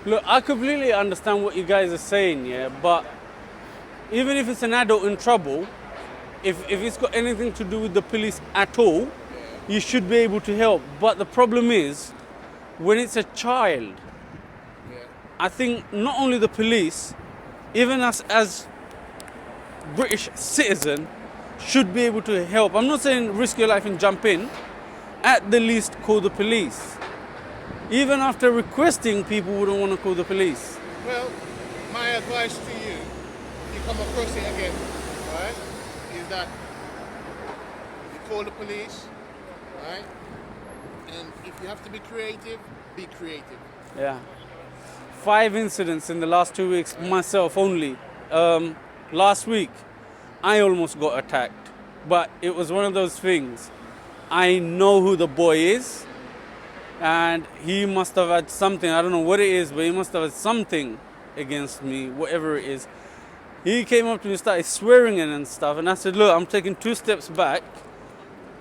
Look, I completely understand what you guys are saying, yeah, but even if it's an adult in trouble, if it's got anything to do with the police at all, you should be able to help. But the problem is, when it's a child, I think not only the police, even us as British citizen, should be able to help. I'm not saying risk your life and jump in. At the least, call the police. Even after requesting, people wouldn't want to call the police. Well, my advice to you, if you come across it again, right, is that you call the police, right, and if you have to be creative, be creative. Yeah. 5 incidents in the last 2 weeks, myself only. Last week, I almost got attacked. But it was one of those things. I know who the boy is, and he must have had something. I don't know what it is, but he must have had something against me, whatever it is. He came up to me and started swearing and stuff, and I said, look, I'm taking 2 steps back,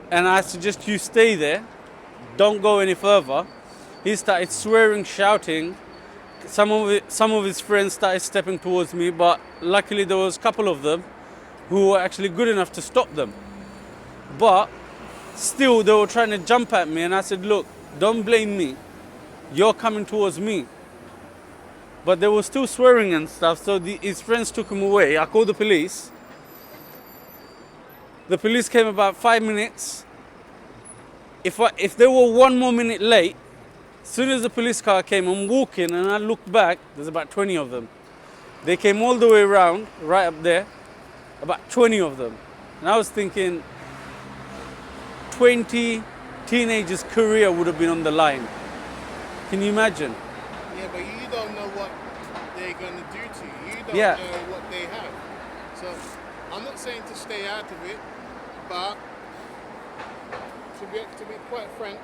and I suggest you stay there. Don't go any further. He started swearing, shouting. Some of his friends started stepping towards me, but luckily there was a couple of them who were actually good enough to stop them. But still, they were trying to jump at me, and I said, look, don't blame me. You're coming towards me. But they were still swearing and stuff, so his friends took him away. I called the police. The police came about 5 minutes. If they were 1 more minute late, as soon as the police car came, I'm walking and I looked back, there's about 20 of them. They came all the way around, right up there, about 20 of them. And I was thinking, 20 teenagers' career would have been on the line. Can you imagine? Yeah, but you don't know what they're going to do to you. You don't know what they have. So I'm not saying to stay out of it, but to be quite frank,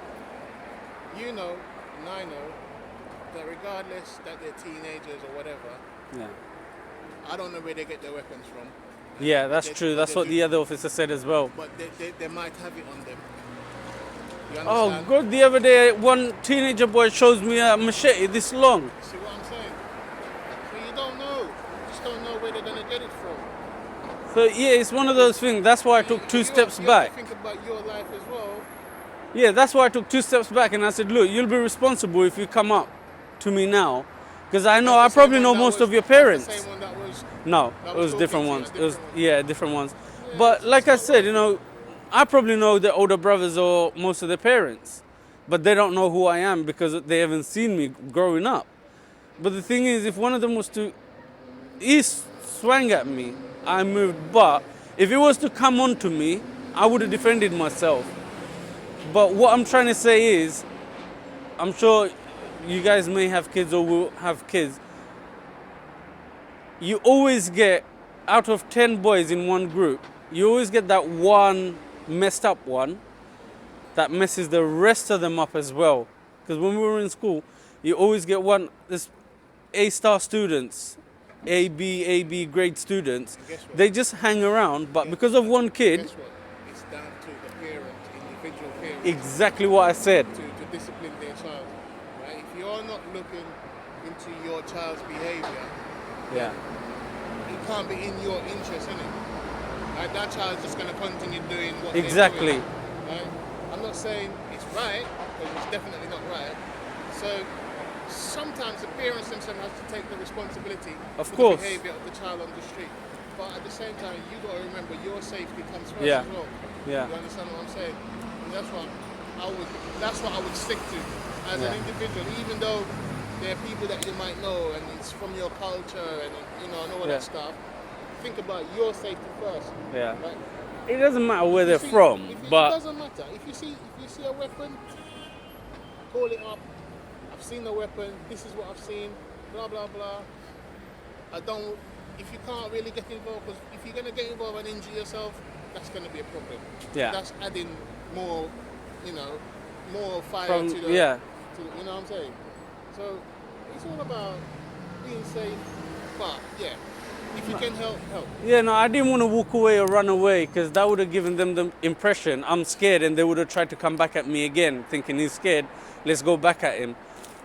you know, and I know, that regardless that they're teenagers or whatever, Yeah. I don't know where they get their weapons from. Yeah, that's true. That's what the other officer said as well. But they might have it on them. You Oh, understand? God, the other day, one teenager boy shows me a machete this long. See what I'm saying? So you don't know. You just don't know where they're going to get it from. So, yeah, it's one of those things. That's why I took 2 steps You back. have to think about your life as well. Yeah, that's why I took 2 steps back and I said, look, you'll be responsible if you come up to me now. Because I know, I probably know most of your parents. That's the same one that was. No, That it was was different talking ones. to It you, was, different yeah, different ones. But like I said, you know, I probably know the older brothers or most of their parents. But they don't know who I am because they haven't seen me growing up. But the thing is, if one of them was to, he swung at me, I moved. But if he was to come on to me, I would have defended myself. But what I'm trying to say is, I'm sure you guys may have kids or will have kids. You always get, out of 10 boys in one group, you always get that one messed up one that messes the rest of them up as well. Because when we were in school, you always get this A-star students, AB grade students, they just hang around, but because of one kid, Guess what? It's down to the parent, individual parent, exactly what I said. to discipline their child. Right? If you're not looking into your child's behavior, Yeah. it can't be in your interest, innit? Like that child's just going to continue doing what Exactly. they're doing. Right? I'm not saying it's right, because it's definitely not right. So sometimes the parents themselves have to take the responsibility Of for course. the behavior of the child on the street. But at the same time, you got to remember your safety comes first Yeah. as well. Yeah. You understand what I'm saying? And that's what I would stick to as an Yeah. individual, even though there are people that you might know and it's from your culture and you know and all Yeah. that stuff. Think about your safety first. Yeah. Right? It doesn't matter where they're See, from, it but doesn't matter. If you see a weapon, call it up. I've seen a weapon. This is what I've seen. Blah blah blah. I don't. If you can't really get involved, because if you're gonna get involved and injure yourself, that's gonna be a problem. Yeah. That's adding more, more fire From- to the. yeah. You know what I'm saying? So it's all about being safe. But yeah, if you can help, help. yeah, no, I didn't want to walk away or run away because that would have given them the impression I'm scared, and they would have tried to come back at me again, thinking he's scared. Let's go back at him.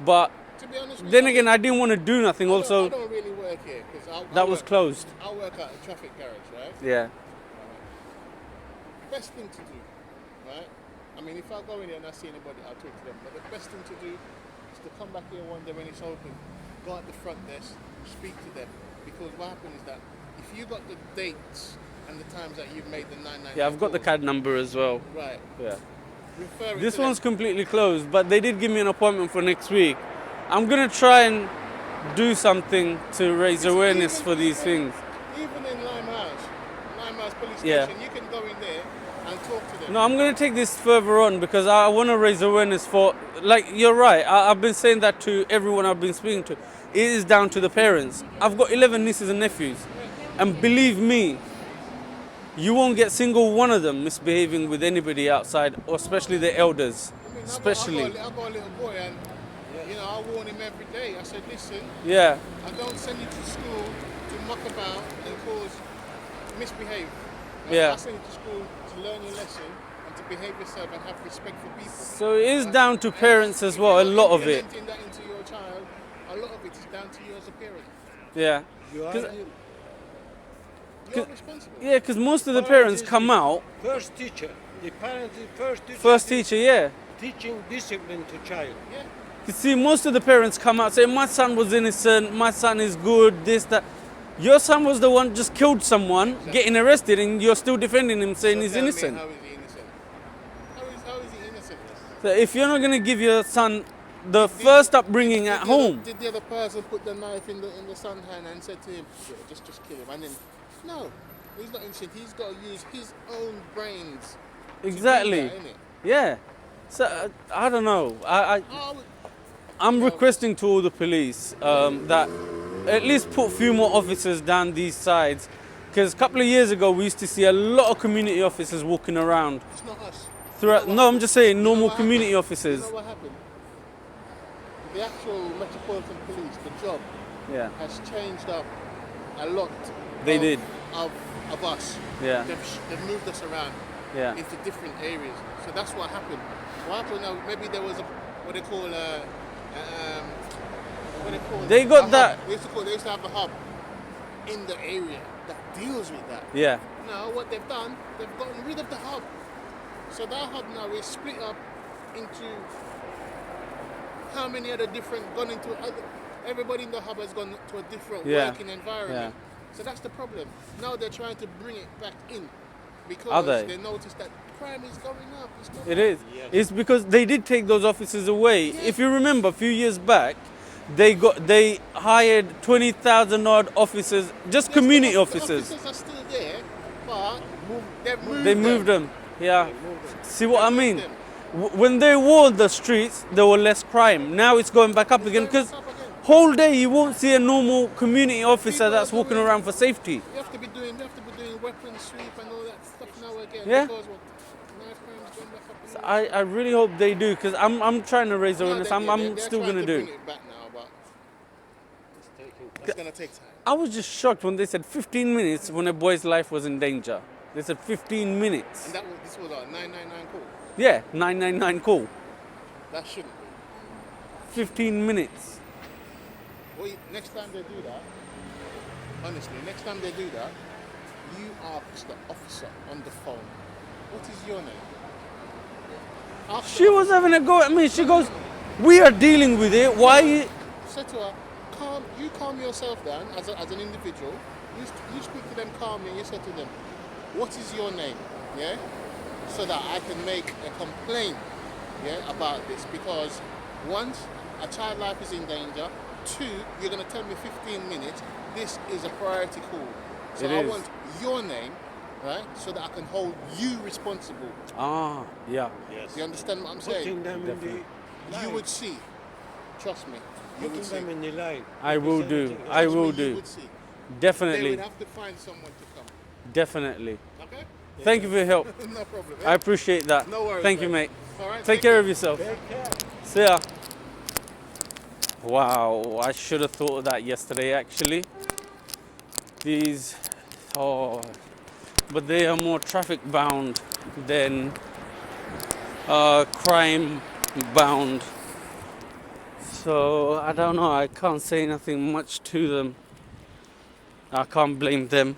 But To be honest with Then you, again, I didn't want to do nothing. I Also, don't really work here because that was closed. I work at a traffic garage, right? Yeah. Best thing to do, right? I mean, if I go in there and I see anybody, I'll talk to them. But the best thing to do is to come back here one day when it's open, go at the front desk, speak to them. Because what happens is that if you got the dates and the times that you've made the 999 Yeah, I've got the calls, card number as well. right? Yeah. Refer it This to one's them. completely closed, but they did give me an appointment for next week. I'm gonna try and do something to raise awareness Even- for these things. Even in Limehouse Police Yeah. Station, you can go in there and talk to them. No, I'm gonna take this further on because I want to raise awareness for. Like you're right. I've been saying that to everyone I've been speaking to. It is down to the parents. I've got 11 nieces and nephews, and believe me, you won't get single one of them misbehaving with anybody outside, or especially the elders. I mean, Especially. I've got a little boy, and you know, I warn him every day. I said, listen, Yeah. I don't send you to school to muck about and cause misbehave. Yeah. I send you to school to learn your lesson and to behave yourself and have respect for people. So it is down to parents as well. A lot of it. Implementing that into your child, a lot of it is down to you as a parent. Yeah. You are 'Cause- You're responsible. Yeah, because most of the parents come out. first teacher. The parent is first teacher. First teacher, yeah. Teaching discipline to child. Yeah. You see, most of the parents come out say, my son was innocent, my son is good, this, that. Your son was the one just killed someone, getting arrested, and you're still defending him, saying So he's tell me, innocent. how is he innocent? How is he innocent? So if you're not going to give your son the first upbringing at home, Did the other person put the knife in the son's hand and said to him, yeah, just kill him? And then, no, he's not innocent. He's got to use his own brains. exactly, To do that, innit? yeah. So I don't know. Oh, I'm requesting to all the police that at least put a few more officers down these sides, because a couple of years ago we used to see a lot of community officers walking around it's not us. throughout. No, I'm just saying normal what community happened? officers. You know what happened? The actual Metropolitan Police, the job, Yeah, has changed up a lot. They of, did. Of us. Yeah. They've moved us around yeah. into different areas. So that's what happened. What happened now? Maybe there was a what they call what they call They got a that- hub. They used to have a hub in the area that deals with that. Yeah, Now what they've done, they've gotten rid of the hub. So that hub now is split up into how many other different gone into other. Everybody in the hub has gone to a different Yeah. working environment. So that's the problem. Now they're trying to bring it back in because Are they? they noticed that crime is going up. It's going it up. is. It's because they did take those officers away. If you remember, a few years back, they hired 20,000 odd officers, just Yes, community the officers. officers are still there, but they've moved They them. moved them. Yeah. See what I mean? them. When they wore the streets, there were less crime. Now it's going back up again because Going back up again. whole day you won't see a normal community officer People that's are walking doing- around for safety. You have to be doing weapons sweep and all that stuff now again. Yeah. Because what, knife crime's going back up. And all I really hope they do because I'm trying to raise that. awareness. They're I'm still trying gonna to do. bring it back now, but It's taking it's gonna take time. I was just shocked when they said 15 minutes when a boy's life was in danger. They said 15 minutes. And this was a 999 call. Yeah, 999 call. That shouldn't be. 15 minutes. Well, next time they do that, honestly, next time they do that, you ask the officer on the phone, what is your name? Ask the She was having a go at me. She goes, "We are dealing with it. Why?" said to her, calm yourself down as an individual. You speak to them calmly and you say to them, what is your name? Yeah? So that I can make a complaint, yeah, about this. Because once a child life is in danger, two, you're going to tell me 15 minutes, this is a priority call. So It I is. want your name, right, so that I can hold you responsible. Ah, yeah. yes. You understand what I'm Putting saying? them in Definitely. the line. You would see. Trust me. You Putting would see. them in the line. I will do. Representing I us. will You do. would see. They Definitely. would have to find someone to come. Definitely. Okay? Thank you for your help. No problem. I appreciate that. No worries, Thank you, mate. mate. All right. Take care of yourself. Take care. See ya. Wow, I should have thought of that yesterday actually. These, oh, but they are more traffic bound than crime bound. So I don't know, I can't say nothing much to them. I can't blame them.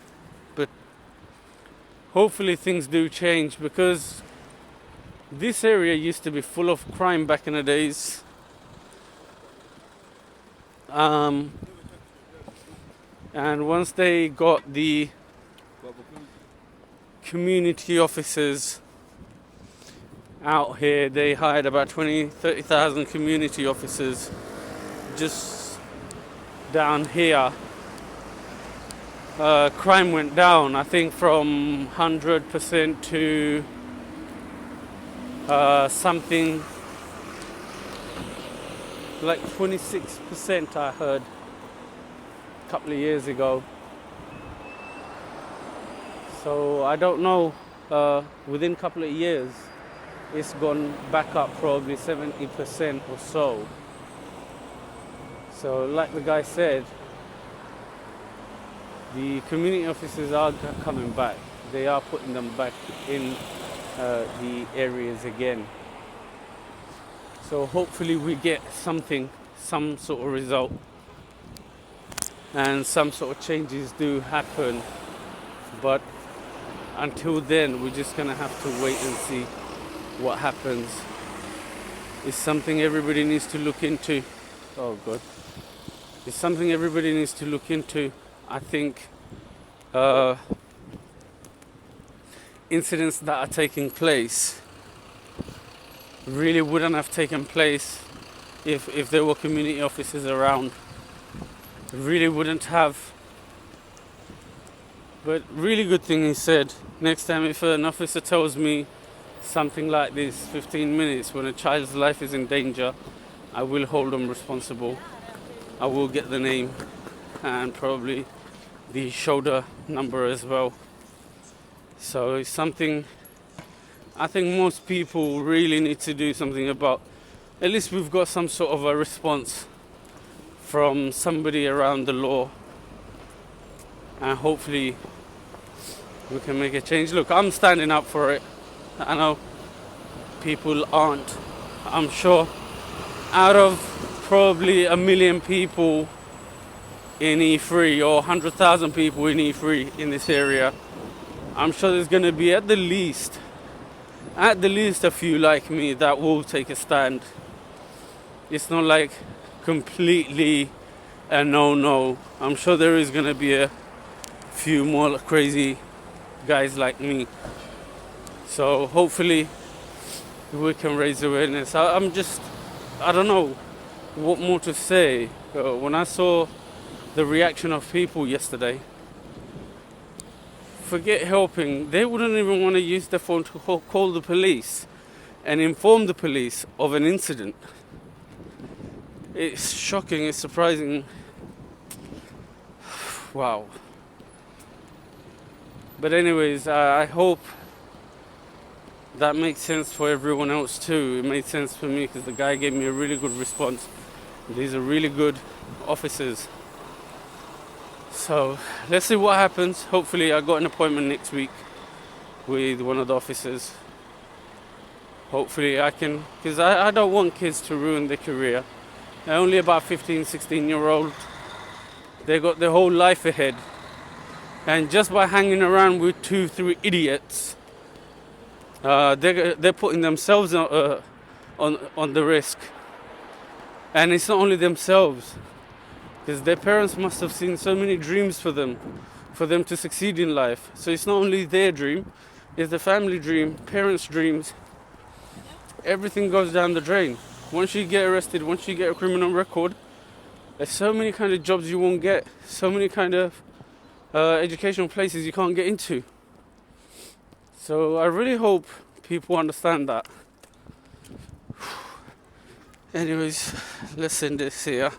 But hopefully things do change, because this area used to be full of crime back in the days. And once they got the community officers out here, they hired about 30,000 community officers just down here. Crime went down, I think, from 100% to something like 26%, I heard a couple of years ago. So I don't know, within a couple of years it's gone back up probably 70% or so. So like the guy said, the community officers are coming back. They are putting them back in the areas again. So hopefully we get something, some sort of result, and some sort of changes do happen. But until then, we're just gonna have to wait and see what happens. It's something everybody needs to look into. Oh God. It's something everybody needs to look into. I think incidents that are taking place really wouldn't have taken place if there were community officers around. Really wouldn't have. But really good thing he said, next time if an officer tells me something like this, 15 minutes when a child's life is in danger, I will hold them responsible. I will get the name and probably the shoulder number as well. So it's something I think most people really need to do something about. At least we've got some sort of a response from somebody around the law, and hopefully we can make a change. Look, I'm standing up for it. I know people aren't. I'm sure out of probably 1 million people in E3 or 100,000 people in E3 in this area, I'm sure there's going to be at the least a few like me that will take a stand. It's not like completely a no. I'm sure there is going to be a few more crazy guys like me. So hopefully we can raise awareness. I don't know what more to say. When I saw the reaction of people yesterday, forget helping, they wouldn't even want to use their phone to call the police and inform the police of an incident. It's shocking, it's surprising. Wow. But anyways, I hope that makes sense for everyone else too. It made sense for me because the guy gave me a really good response. These are really good officers. So let's see what happens. Hopefully I got an appointment next week with one of the officers. Hopefully I can, because I don't want kids to ruin their career. They're only about 15, 16-year-old. They got their whole life ahead. And just by hanging around with 2-3 idiots, they're putting themselves on the risk. And it's not only themselves, because their parents must have seen so many dreams for them to succeed in life. So it's not only their dream, it's the family dream, parents' dreams. Everything goes down the drain. Once you get arrested, once you get a criminal record, there's so many kind of jobs you won't get, so many kind of educational places you can't get into. So I really hope people understand that. Anyways, let's end this here.